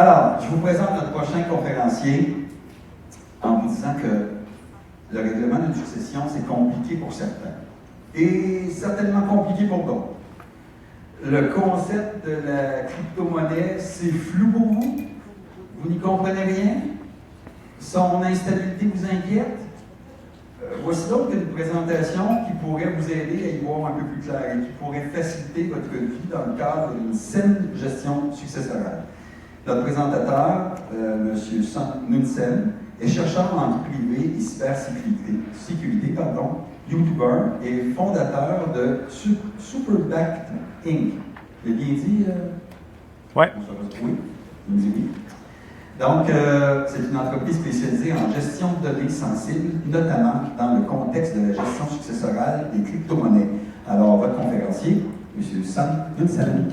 Alors, je vous présente notre prochain conférencier en vous disant que le règlement d'une succession, c'est compliqué pour certains et certainement compliqué pour d'autres. Le concept de la crypto-monnaie, c'est flou pour vous? Vous n'y comprenez rien? Son instabilité vous inquiète? Voici donc une présentation qui pourrait vous aider à y voir un peu plus clair et qui pourrait faciliter votre vie dans le cadre d'une saine gestion successorale. Notre présentateur, M. Son Nun-Sen, est chercheur en vie privée et cybersécurité, YouTuber et fondateur de Superbacked Inc. J'ai bien dit? Oui. Oui, il me dit oui. Donc, c'est une entreprise spécialisée en gestion de données sensibles, notamment dans le contexte de la gestion successorale des crypto-monnaies. Alors, votre conférencier, M. Son Nun-Sen.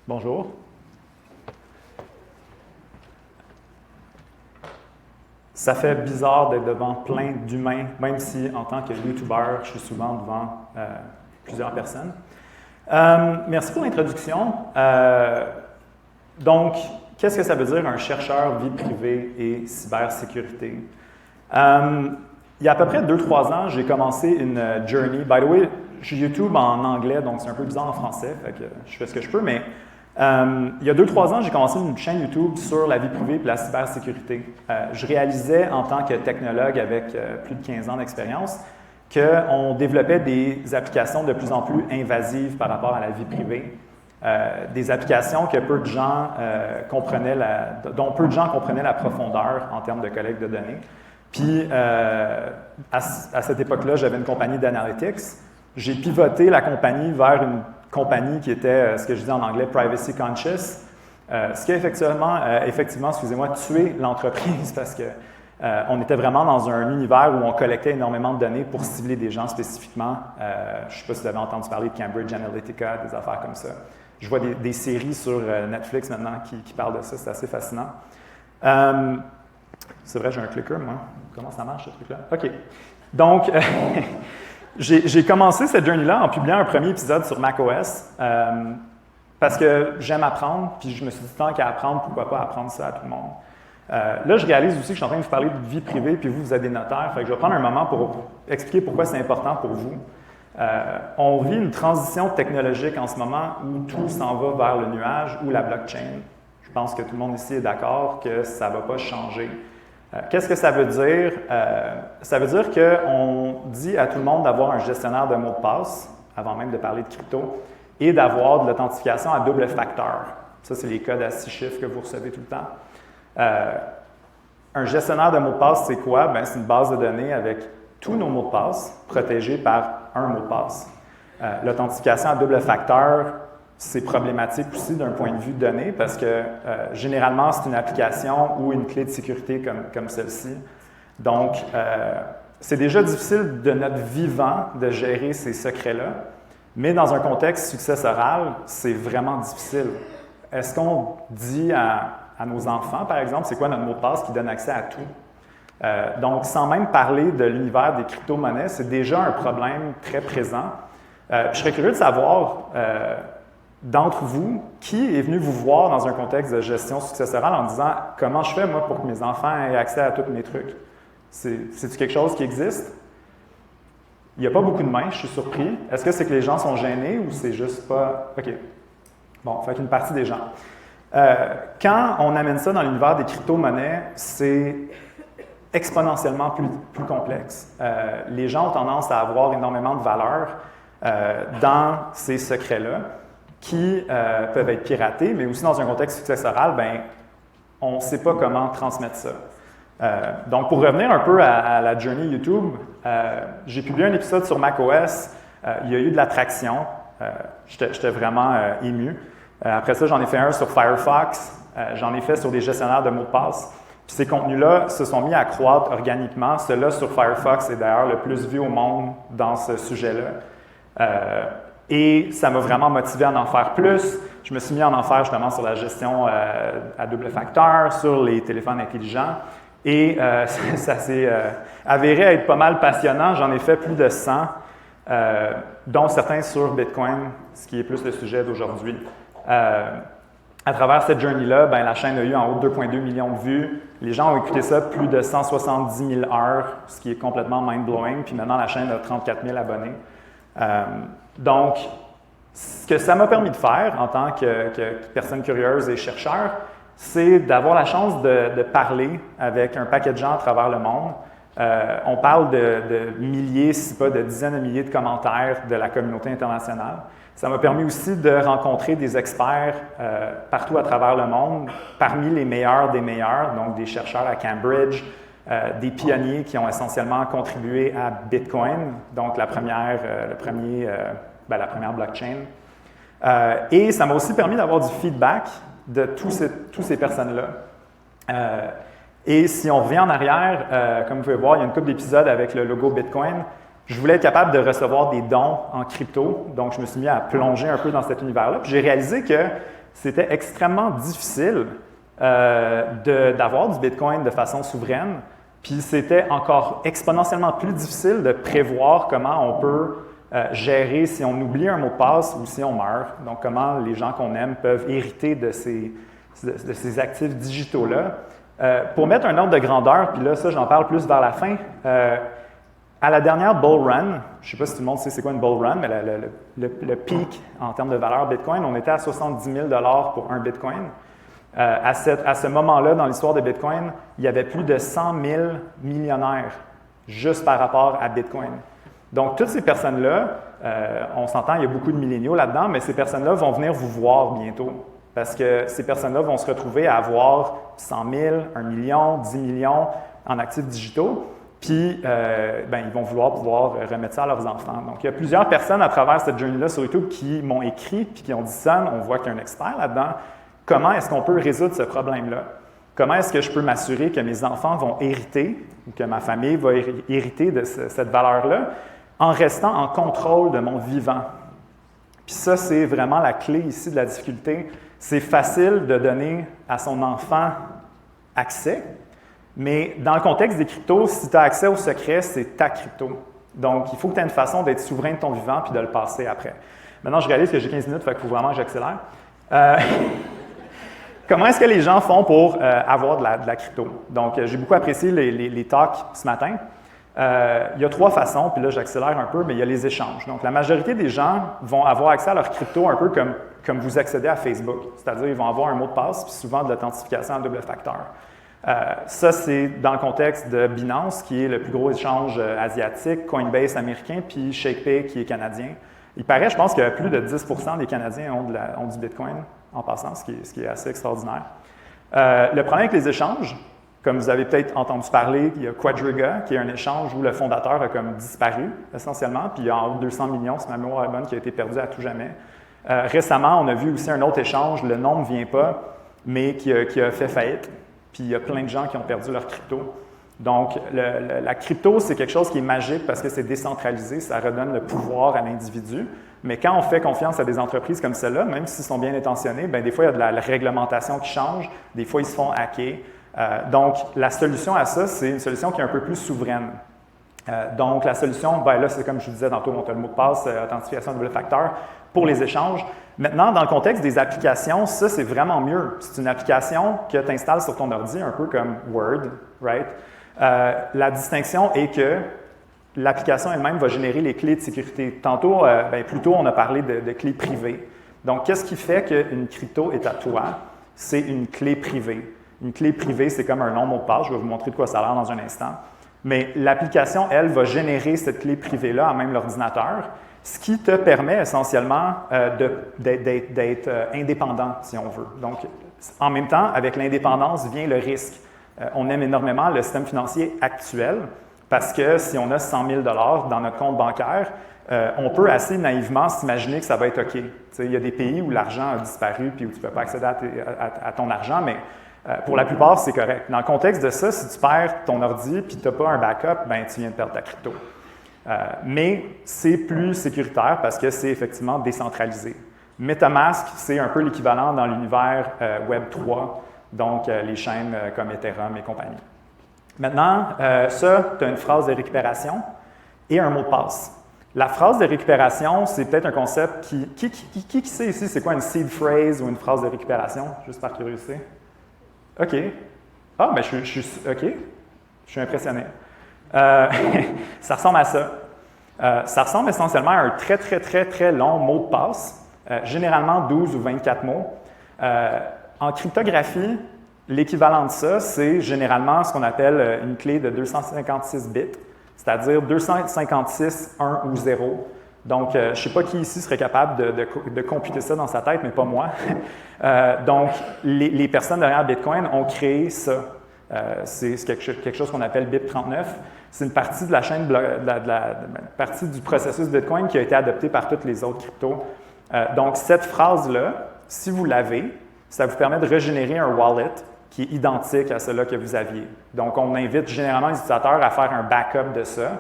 Bonjour. Ça fait bizarre d'être devant plein d'humains, même si en tant que YouTuber, je suis souvent devant plusieurs personnes. Merci pour l'introduction. Donc, qu'est-ce que ça veut dire un chercheur vie privée et cybersécurité? Il y a à peu près 2-3 ans, j'ai commencé une journey. By the way, je suis YouTube en anglais, donc c'est un peu bizarre en français, fait que je fais ce que je peux, mais il y a 2-3 ans, j'ai commencé une chaîne YouTube sur la vie privée et la cybersécurité. Je réalisais en tant que technologue avec plus de 15 ans d'expérience qu'on développait des applications de plus en plus invasives par rapport à la vie privée. Des applications que peu de gens dont peu de gens comprenaient la profondeur en termes de collecte de données. Puis, à cette époque-là, j'avais une compagnie d'analytics. J'ai pivoté la compagnie vers une compagnie qui était, ce que je dis en anglais, privacy conscious, ce qui a effectivement, excusez-moi, tué l'entreprise parce que on était vraiment dans un univers où on collectait énormément de données pour cibler des gens spécifiquement. Je ne sais pas si vous avez entendu parler de Cambridge Analytica, des affaires comme ça. Je vois des séries sur Netflix maintenant qui parlent de ça, c'est assez fascinant. C'est vrai, j'ai un clicker, moi. Comment ça marche, ce truc-là? OK. Donc, j'ai commencé cette journey-là en publiant un premier épisode sur macOS parce que j'aime apprendre, puis je me suis dit, tant qu'à apprendre, pourquoi pas apprendre ça à tout le monde. Là, je réalise aussi que je suis en train de vous parler de vie privée, puis vous êtes des notaires, fait que je vais prendre un moment pour expliquer pourquoi c'est important pour vous. On vit une transition technologique en ce moment où tout s'en va vers le nuage ou la blockchain. Je pense que tout le monde ici est d'accord que ça ne va pas changer. Qu'est-ce que ça veut dire? Ça veut dire qu'on dit à tout le monde d'avoir un gestionnaire de mots de passe, avant même de parler de crypto, et d'avoir de l'authentification à double facteur. Ça, c'est les codes à 6 chiffres que vous recevez tout le temps. Un gestionnaire de mots de passe, c'est quoi? Bien, c'est une base de données avec tous nos mots de passe protégés par un mot de passe. L'authentification à double facteur, c'est problématique aussi d'un point de vue donné parce que généralement, c'est une application ou une clé de sécurité comme celle-ci. Donc, c'est déjà difficile de notre vivant de gérer ces secrets-là, mais dans un contexte successoral, c'est vraiment difficile. Est-ce qu'on dit à nos enfants, par exemple, c'est quoi notre mot de passe qui donne accès à tout? Donc, sans même parler de l'univers des crypto-monnaies, c'est déjà un problème très présent. Je serais curieux de savoir d'entre vous, qui est venu vous voir dans un contexte de gestion successorale en disant « Comment je fais, moi, pour que mes enfants aient accès à tous mes trucs? » C'est-tu quelque chose qui existe? Il n'y a pas beaucoup de mains, je suis surpris. Est-ce que c'est que les gens sont gênés ou c'est juste pas… OK. Bon, fait qu'une partie des gens. Quand on amène ça dans l'univers des crypto-monnaies, c'est exponentiellement plus complexe. Les gens ont tendance à avoir énormément de valeur dans ces secrets-là qui peuvent être piratés, mais aussi dans un contexte successoral, bien, on ne sait pas comment transmettre ça. Donc, pour revenir un peu à la journey YouTube, j'ai publié un épisode sur macOS. Il y a eu de l'attraction. J'étais vraiment ému. Après ça, j'en ai fait un sur Firefox. J'en ai fait sur des gestionnaires de mots de passe. Puis ces contenus-là se sont mis à croître organiquement. Celui-là sur Firefox est d'ailleurs le plus vu au monde dans ce sujet-là. Et ça m'a vraiment motivé à en faire plus. Je me suis mis à en faire justement sur la gestion à double facteur, sur les téléphones intelligents. Et ça s'est avéré être pas mal passionnant. J'en ai fait plus de 100. dont certains sur Bitcoin, ce qui est plus le sujet d'aujourd'hui. À travers cette journey-là, ben, la chaîne a eu en haut de 2,2 millions de vues. Les gens ont écouté ça plus de 170 000 heures, ce qui est complètement mind-blowing. Puis maintenant, la chaîne a 34 000 abonnés. Donc, ce que ça m'a permis de faire en tant que personne curieuse et chercheur, c'est d'avoir la chance de parler avec un paquet de gens à travers le monde. On parle de milliers, si pas de dizaines de milliers de commentaires de la communauté internationale. Ça m'a permis aussi de rencontrer des experts partout à travers le monde, parmi les meilleurs des meilleurs, donc des chercheurs à Cambridge, des pionniers qui ont essentiellement contribué à Bitcoin, donc la première blockchain. Et ça m'a aussi permis d'avoir du feedback de tous ces personnes-là. Et si on revient en arrière, comme vous pouvez voir, il y a une couple d'épisodes avec le logo Bitcoin. Je voulais être capable de recevoir des dons en crypto, donc je me suis mis à plonger un peu dans cet univers-là. Puis j'ai réalisé que c'était extrêmement difficile d'avoir du Bitcoin de façon souveraine, puis c'était encore exponentiellement plus difficile de prévoir comment on peut gérer si on oublie un mot de passe ou si on meurt. Donc comment les gens qu'on aime peuvent hériter de ces actifs digitaux-là. Pour mettre un ordre de grandeur, puis là, ça, j'en parle plus vers la fin, à la dernière bull run, je ne sais pas si tout le monde sait c'est quoi une bull run, mais le pic en termes de valeur Bitcoin, on était à 70 000 $ pour un Bitcoin. À ce moment-là, dans l'histoire de Bitcoin, il y avait plus de 100 000 millionnaires juste par rapport à Bitcoin. Donc, toutes ces personnes-là, on s'entend, il y a beaucoup de milléniaux là-dedans, mais ces personnes-là vont venir vous voir bientôt. Parce que ces personnes-là vont se retrouver à avoir 100 000, 1 million, 10 millions en actifs digitaux. Puis, ils vont vouloir pouvoir remettre ça à leurs enfants. Donc, il y a plusieurs personnes à travers cette journey-là sur YouTube qui m'ont écrit puis qui ont dit ça. On voit qu'il y a un expert là-dedans. Comment est-ce qu'on peut résoudre ce problème-là? Comment est-ce que je peux m'assurer que mes enfants vont hériter ou que ma famille va hériter de cette valeur-là en restant en contrôle de mon vivant? Puis ça, c'est vraiment la clé ici de la difficulté. C'est facile de donner à son enfant accès. Mais dans le contexte des cryptos, si tu as accès au secret, c'est ta crypto. Donc, il faut que tu aies une façon d'être souverain de ton vivant puis de le passer après. Maintenant, je réalise que j'ai 15 minutes, il faut vraiment que j'accélère. Comment est-ce que les gens font pour avoir de la crypto? Donc, j'ai beaucoup apprécié les talks ce matin. Il y a 3 façons, puis là, j'accélère un peu, mais il y a les échanges. Donc, la majorité des gens vont avoir accès à leur crypto un peu comme vous accédez à Facebook. C'est-à-dire, ils vont avoir un mot de passe, puis souvent de l'authentification en double facteur. Ça, c'est dans le contexte de Binance, qui est le plus gros échange asiatique, Coinbase américain, puis ShakePay, qui est canadien. Il paraît, je pense que plus de 10 % des Canadiens ont du Bitcoin en passant, ce qui est assez extraordinaire. Le problème avec les échanges, comme vous avez peut-être entendu parler, il y a Quadriga, qui est un échange où le fondateur a comme disparu, essentiellement, puis il y a en haut de 200 millions, si ma mémoire est bonne, qui a été perdu à tout jamais. Récemment, on a vu aussi un autre échange, le nom ne vient pas, mais qui a fait faillite. Puis il y a plein de gens qui ont perdu leur crypto. Donc, la crypto, c'est quelque chose qui est magique parce que c'est décentralisé, ça redonne le pouvoir à l'individu. Mais quand on fait confiance à des entreprises comme celle-là, même s'ils sont bien intentionnés, bien, des fois, il y a de la réglementation qui change, des fois, ils se font hacker. Donc, la solution à ça, c'est une solution qui est un peu plus souveraine. Donc, la solution, bien là, c'est comme je vous disais tantôt, on a le mot de passe, authentification double facteur pour les échanges. Maintenant, dans le contexte des applications, ça, c'est vraiment mieux. C'est une application que tu installes sur ton ordi, un peu comme Word, right? La distinction est que l'application elle-même va générer les clés de sécurité. Tantôt, plus tôt, on a parlé de clés privées. Donc, qu'est-ce qui fait qu'une crypto est à toi? C'est une clé privée. Une clé privée, c'est comme un nom mot de passe. Je vais vous montrer de quoi ça a l'air dans un instant. Mais l'application, elle, va générer cette clé privée-là à même l'ordinateur, ce qui te permet essentiellement d'être indépendant, si on veut. Donc, en même temps, avec l'indépendance vient le risque. On aime énormément le système financier actuel parce que si on a 100 000 $ dans notre compte bancaire, on peut assez naïvement s'imaginer que ça va être OK. Il y a des pays où l'argent a disparu puis où tu ne peux pas accéder à ton argent, mais pour la plupart, c'est correct. Dans le contexte de ça, si tu perds ton ordi et tu n'as pas un backup, ben, tu viens de perdre ta crypto. Mais c'est plus sécuritaire parce que c'est effectivement décentralisé. MetaMask, c'est un peu l'équivalent dans l'univers Web 3, donc les chaînes comme Ethereum et compagnie. Maintenant, ça, tu as une phrase de récupération et un mot de passe. La phrase de récupération, c'est peut-être un concept qui sait ici c'est quoi une seed phrase ou une phrase de récupération, juste par curiosité? OK. Ah, ben OK. Je suis impressionné. Ça ressemble à ça. Ça ressemble essentiellement à un très, très, très, très long mot de passe, généralement 12 ou 24 mots. En cryptographie, l'équivalent de ça, c'est généralement ce qu'on appelle une clé de 256 bits, c'est-à-dire 256, 1 ou 0. Donc, je ne sais pas qui ici serait capable de computer ça dans sa tête, mais pas moi. Donc, les personnes derrière Bitcoin ont créé ça. C'est quelque chose qu'on appelle BIP39. C'est une partie de la chaîne, partie du processus Bitcoin qui a été adoptée par toutes les autres cryptos. Donc, cette phrase-là, si vous l'avez, ça vous permet de régénérer un wallet qui est identique à celui que vous aviez. Donc, on invite généralement les utilisateurs à faire un backup de ça.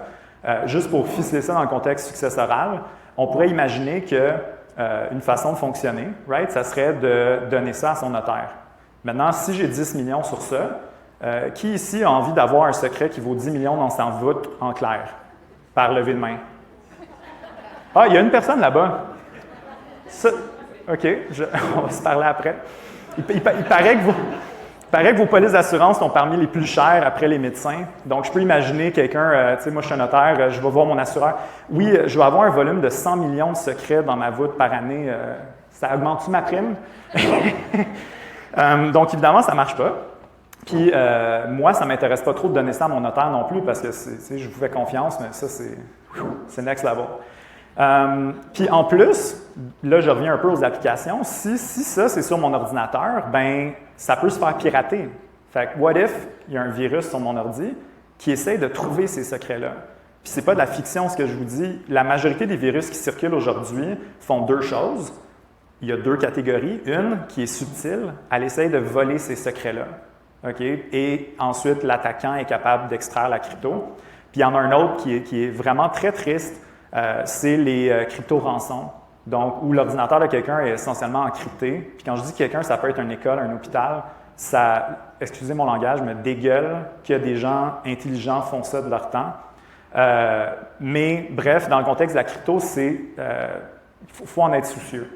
Juste pour ficeler ça dans le contexte successoral, on pourrait imaginer qu'une façon de fonctionner, right, ça serait de donner ça à son notaire. Maintenant, si j'ai 10 millions sur ça, qui ici a envie d'avoir un secret qui vaut 10 millions dans sa voûte en clair, par levée de main? Ah, il y a une personne là-bas. OK, on va se parler après. Il paraît que vos polices d'assurance sont parmi les plus chères après les médecins. Donc, je peux imaginer quelqu'un, tu sais, moi je suis un notaire, je vais voir mon assureur. Oui, je vais avoir un volume de 100 millions de secrets dans ma voûte par année. Ça augmente-tu ma prime? Donc, évidemment, ça ne marche pas. Puis, moi, ça ne m'intéresse pas trop de donner ça à mon notaire non plus parce que je vous fais confiance, mais ça, c'est next level. Puis, en plus, là, je reviens un peu aux applications. Si ça, c'est sur mon ordinateur, ben ça peut se faire pirater. Fait que, what if il y a un virus sur mon ordi qui essaie de trouver ces secrets-là? Puis, ce n'est pas de la fiction ce que je vous dis. La majorité des virus qui circulent aujourd'hui font deux choses. Il y a deux catégories. Une qui est subtile, elle essaie de voler ces secrets-là. Okay? Et ensuite, l'attaquant est capable d'extraire la crypto. Puis il y en a un autre qui est vraiment très triste, c'est les crypto-rançons. Donc, où l'ordinateur de quelqu'un est essentiellement encrypté. Puis quand je dis quelqu'un, ça peut être une école, un hôpital. Ça, excusez mon langage, me dégueule que des gens intelligents font ça de leur temps. Mais bref, dans le contexte de la crypto, il faut en être soucieux.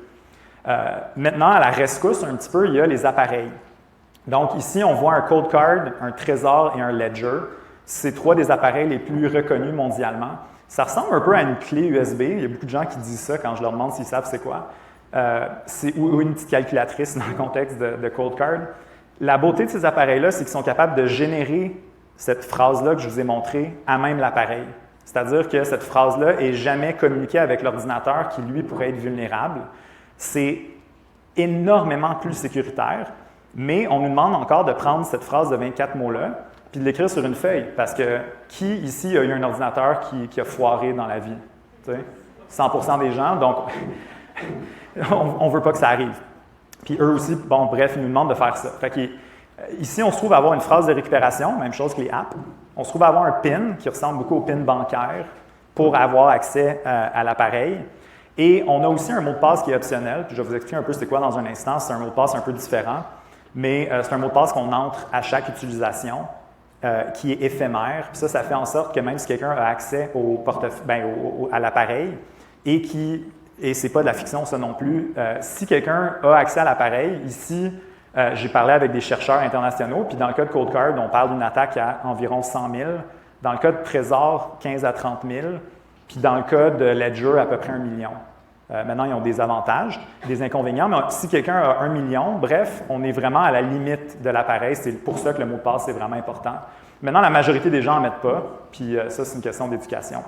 Maintenant, à la rescousse, un petit peu, il y a les appareils. Donc ici, on voit un code card, un trésor et un ledger. C'est trois des appareils les plus reconnus mondialement. Ça ressemble un peu à une clé USB. Il y a beaucoup de gens qui disent ça quand je leur demande s'ils savent c'est quoi. Ou une petite calculatrice dans le contexte de code card. La beauté de ces appareils-là, c'est qu'ils sont capables de générer cette phrase-là que je vous ai montrée à même l'appareil. C'est-à-dire que cette phrase-là n'est jamais communiquée avec l'ordinateur qui, lui, pourrait être vulnérable. C'est énormément plus sécuritaire. Mais on nous demande encore de prendre cette phrase de 24 mots-là puis de l'écrire sur une feuille. Parce que qui ici a eu un ordinateur qui a foiré dans la vie? Tu sais? 100% des gens. Donc, on ne veut pas que ça arrive. Puis eux aussi, bon, bref, ils nous demandent de faire ça. Fait que, ici, on se trouve à avoir une phrase de récupération, même chose que les apps. On se trouve à avoir un PIN qui ressemble beaucoup au PIN bancaire pour avoir accès à l'appareil. Et on a aussi un mot de passe qui est optionnel. Puis je vais vous expliquer un peu c'est quoi dans un instant. C'est un mot de passe un peu différent. Mais c'est un mot de passe qu'on entre à chaque utilisation qui est éphémère. Puis ça fait en sorte que même si quelqu'un a accès à l'appareil et c'est pas de la fiction ça non plus, si quelqu'un a accès à l'appareil, ici, j'ai parlé avec des chercheurs internationaux, puis dans le cas de Cold Card, on parle d'une attaque à environ 100 000. Dans le cas de Trésor, 15 à 30 000. Puis dans le cas de Ledger, à peu près 1 million. Maintenant, ils ont des avantages, des inconvénients, mais si quelqu'un a 1 million, bref, on est vraiment à la limite de l'appareil. C'est pour ça que le mot de passe est vraiment important. Maintenant, la majorité des gens n'en mettent pas, puis ça, c'est une question d'éducation.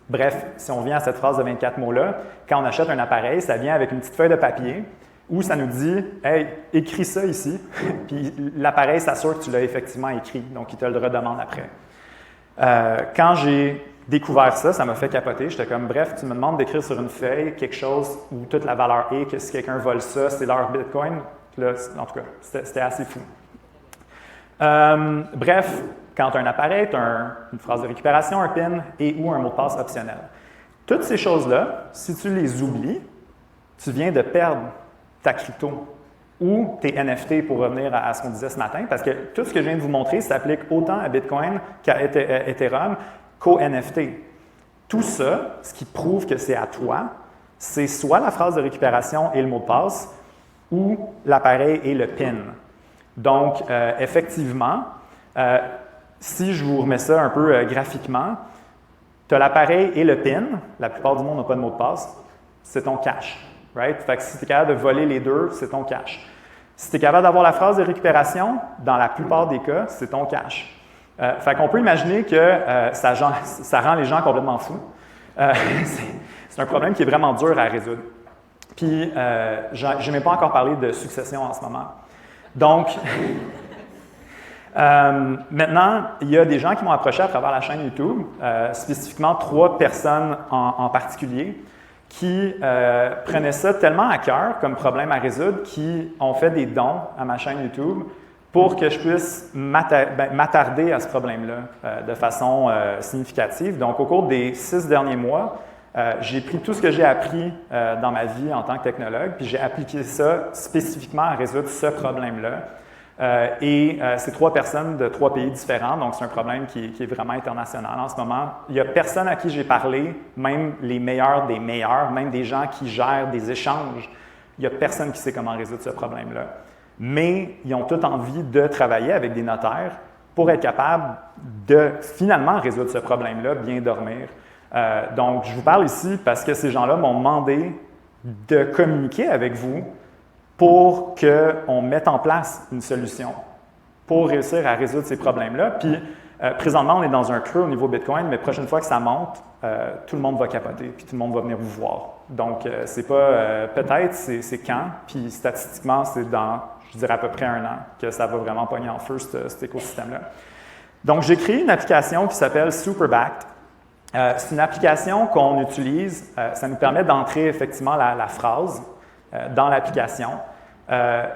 Bref, si on vient à cette phrase de 24 mots-là, quand on achète un appareil, ça vient avec une petite feuille de papier où ça nous dit « Hey, écris ça ici », puis l'appareil s'assure que tu l'as effectivement écrit, donc il te le redemande après. Quand j'ai découvert ça, ça m'a fait capoter. J'étais comme, bref, tu me demandes d'écrire sur une feuille quelque chose où toute la valeur est, que si quelqu'un vole ça, c'est leur Bitcoin. Là, en tout cas, c'était assez fou. Bref, quand tu as un appareil, tu as une phrase de récupération, un PIN et ou un mot de passe optionnel. Toutes ces choses-là, si tu les oublies, tu viens de perdre ta crypto ou tes NFT pour revenir à ce qu'on disait ce matin, parce que tout ce que je viens de vous montrer s'applique autant à Bitcoin qu'à Ethereum, qu'au NFT. Tout ça, ce qui prouve que c'est à toi, c'est soit la phrase de récupération et le mot de passe, ou l'appareil et le PIN. Donc, effectivement, si je vous remets ça un peu graphiquement, tu as l'appareil et le PIN. La plupart du monde n'a pas de mot de passe. C'est ton cache. Right? Fait que si tu es capable de voler les deux, c'est ton cache. Si tu es capable d'avoir la phrase de récupération, dans la plupart des cas, c'est ton cache. Fait qu'on peut imaginer que ça rend les gens complètement fous. C'est un problème qui est vraiment dur à résoudre. Puis, je n'ai même pas encore parlé de succession en ce moment. Donc, maintenant, il y a des gens qui m'ont approché à travers la chaîne YouTube, spécifiquement 3 personnes en particulier, qui prenaient ça tellement à cœur comme problème à résoudre, qui ont fait des dons à ma chaîne YouTube pour que je puisse m'attarder à ce problème-là de façon significative. Donc, au cours des 6 derniers mois, j'ai pris tout ce que j'ai appris dans ma vie en tant que technologue, puis j'ai appliqué ça spécifiquement à résoudre ce problème-là. C'est 3 personnes de 3 pays différents, donc c'est un problème qui est vraiment international en ce moment. Il n'y a personne à qui j'ai parlé, même les meilleurs des meilleurs, même des gens qui gèrent des échanges. Il n'y a personne qui sait comment résoudre ce problème-là. Mais ils ont tous envie de travailler avec des notaires pour être capables de finalement résoudre ce problème-là, bien dormir. Donc, je vous parle ici parce que ces gens-là m'ont demandé de communiquer avec vous pour qu'on mette en place une solution pour réussir à résoudre ces problèmes-là. Puis, présentement, on est dans un creux au niveau Bitcoin, mais la prochaine fois que ça monte, tout le monde va capoter, puis tout le monde va venir vous voir. Donc, c'est pas peut-être, c'est quand, puis statistiquement, c'est dans, je dirais, à peu près 1 an que ça va vraiment pogner en feu, cet écosystème-là. Donc, j'ai créé une application qui s'appelle Superbacked. C'est une application qu'on utilise, ça nous permet d'entrer effectivement la phrase dans l'application.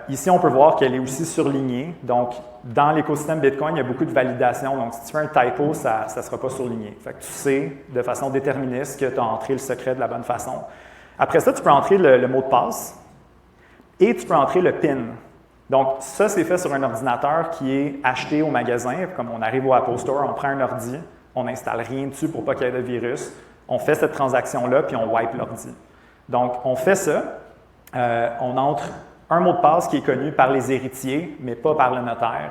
Ici, on peut voir qu'elle est aussi surlignée. Donc, dans l'écosystème Bitcoin, il y a beaucoup de validation. Donc, si tu fais un typo, ça ne sera pas surligné. Fait que tu sais de façon déterministe que tu as entré le secret de la bonne façon. Après ça, tu peux entrer le mot de passe et tu peux entrer le PIN. Donc, ça, c'est fait sur un ordinateur qui est acheté au magasin. Comme on arrive au Apple Store, on prend un ordi, on n'installe rien dessus pour pas qu'il y ait de virus. On fait cette transaction-là, puis on wipe l'ordi. Donc, on fait ça. On entre un mot de passe qui est connu par les héritiers, mais pas par le notaire.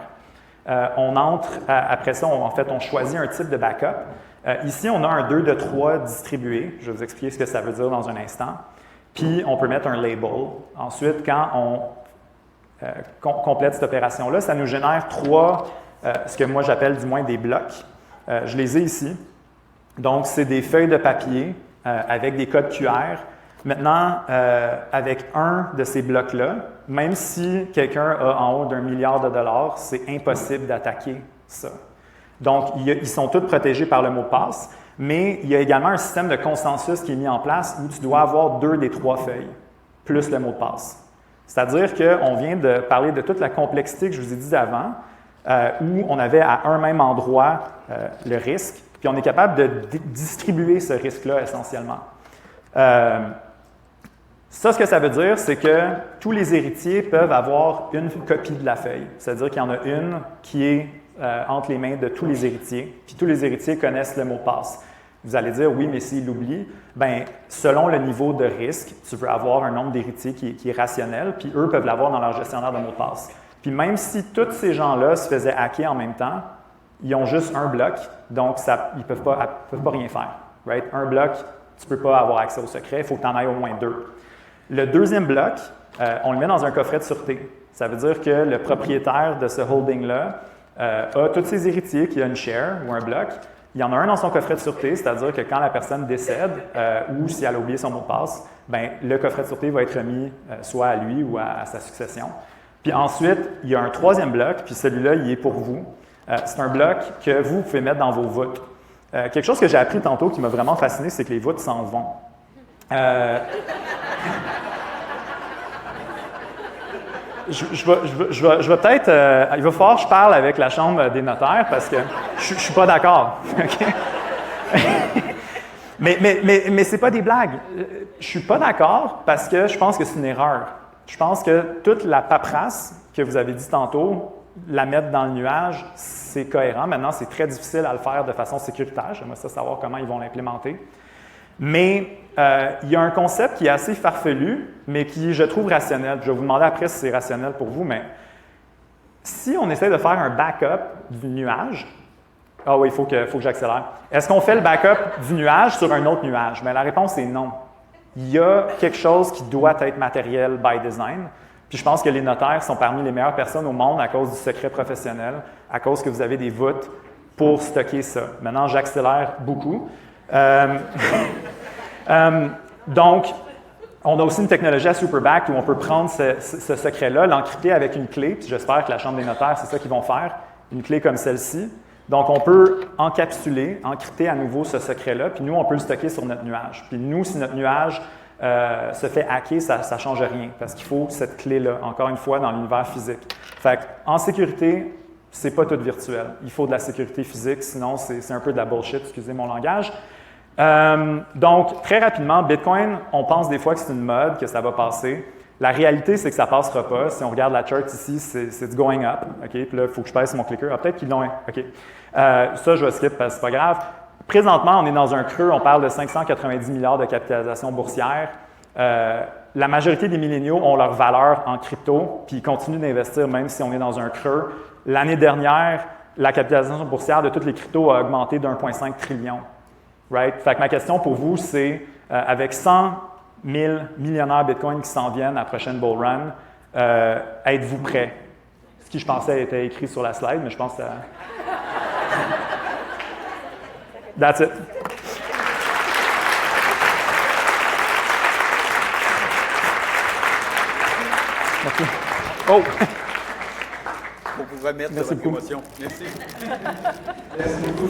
On entre, après ça, on choisit un type de backup. Ici, on a un 2 de 3 distribué. Je vais vous expliquer ce que ça veut dire dans un instant. Puis, on peut mettre un label. Ensuite, quand on complète cette opération-là, ça nous génère 3, ce que moi j'appelle du moins des blocs. Je les ai ici. Donc, c'est des feuilles de papier avec des codes QR. Maintenant, avec un de ces blocs-là, même si quelqu'un a en haut d'1 milliard de dollars, c'est impossible d'attaquer ça. Donc, ils sont tous protégés par le mot de passe, mais il y a également un système de consensus qui est mis en place où tu dois avoir 2 des 3 feuilles, plus le mot de passe. C'est-à-dire qu'on vient de parler de toute la complexité que je vous ai dit avant, où on avait à un même endroit le risque, puis on est capable de distribuer ce risque-là essentiellement. Ça, ce que ça veut dire, c'est que tous les héritiers peuvent avoir une copie de la feuille. C'est-à-dire qu'il y en a une qui est entre les mains de tous les héritiers, puis tous les héritiers connaissent le mot de passe. Vous allez dire, oui, mais s'ils l'oublient, bien, selon le niveau de risque, tu veux avoir un nombre d'héritiers qui est rationnel, puis eux peuvent l'avoir dans leur gestionnaire de mot de passe. Puis même si tous ces gens-là se faisaient hacker en même temps, ils ont juste un bloc, donc ils ne peuvent pas rien faire. Right? Un bloc, tu ne peux pas avoir accès au secret, il faut que tu en aies au moins 2. Le deuxième bloc, on le met dans un coffret de sûreté. Ça veut dire que le propriétaire de ce holding-là a tous ses héritiers qui ont une share ou un bloc. Il y en a un dans son coffret de sûreté, c'est-à-dire que quand la personne décède ou si elle a oublié son mot de passe, bien, le coffret de sûreté va être remis soit à lui ou à sa succession. Puis ensuite, il y a un 3e bloc, puis celui-là, il est pour vous. C'est un bloc que vous pouvez mettre dans vos voûtes. Quelque chose que j'ai appris tantôt qui m'a vraiment fasciné, c'est que les voûtes s'en vont. Je vais peut-être... il va falloir que je parle avec la Chambre des notaires parce que je ne suis pas d'accord. Okay? mais ce n'est pas des blagues. Je ne suis pas d'accord parce que je pense que c'est une erreur. Je pense que toute la paperasse que vous avez dit tantôt, la mettre dans le nuage, c'est cohérent. Maintenant, c'est très difficile à le faire de façon sécuritaire. J'aimerais savoir comment ils vont l'implémenter. Mais il y a un concept qui est assez farfelu, mais qui, je trouve, rationnel. Je vais vous demander après si c'est rationnel pour vous, mais si on essaie de faire un backup du nuage, ah oui, il faut que j'accélère. Est-ce qu'on fait le backup du nuage sur un autre nuage? Mais la réponse est non. Il y a quelque chose qui doit être matériel by design. Puis je pense que les notaires sont parmi les meilleures personnes au monde à cause du secret professionnel, à cause que vous avez des voûtes pour stocker ça. Maintenant, j'accélère beaucoup. Donc, on a aussi une technologie à Superback où on peut prendre ce secret-là, l'encrypter avec une clé, puis j'espère que la Chambre des notaires, c'est ça qu'ils vont faire, une clé comme celle-ci. Donc, on peut encapsuler, encrypter à nouveau ce secret-là, puis nous, on peut le stocker sur notre nuage. Puis nous, si notre nuage se fait hacker, ça ne change rien, parce qu'il faut cette clé-là, encore une fois, dans l'univers physique. Fait en sécurité, c'est pas tout virtuel. Il faut de la sécurité physique, sinon c'est un peu de la bullshit, excusez mon langage. Donc, très rapidement, Bitcoin, on pense des fois que c'est une mode, que ça va passer. La réalité, c'est que ça ne passera pas. Si on regarde la chart ici, c'est going up. Okay? Puis là, il faut que je pèse sur mon clicker. Ah, peut-être qu'ils l'ont. OK. Ça, je vais skip parce que ce n'est pas grave. Présentement, on est dans un creux. On parle de 590 milliards de capitalisation boursière. La majorité des milléniaux ont leur valeur en crypto, puis ils continuent d'investir même si on est dans un creux. L'année dernière, la capitalisation boursière de toutes les cryptos a augmenté d'1,5 trillion. Right? Fait que ma question pour vous, c'est avec 100 000 millionnaires Bitcoin qui s'en viennent à la prochaine bull run, êtes-vous prêts? Ce qui, je pensais, était écrit sur la slide, mais je pense que ça... That's it. Merci. Oh! Pour vous remettre de Merci votre beaucoup. émotion. Merci. Merci beaucoup.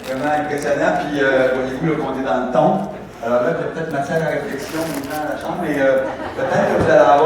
Vraiment impressionnant. Puis, voyez-vous, là, qu'on est dans le ton. Alors là, il y a peut-être matière à réflexion maintenant à la chambre, mais peut-être que vous allez avoir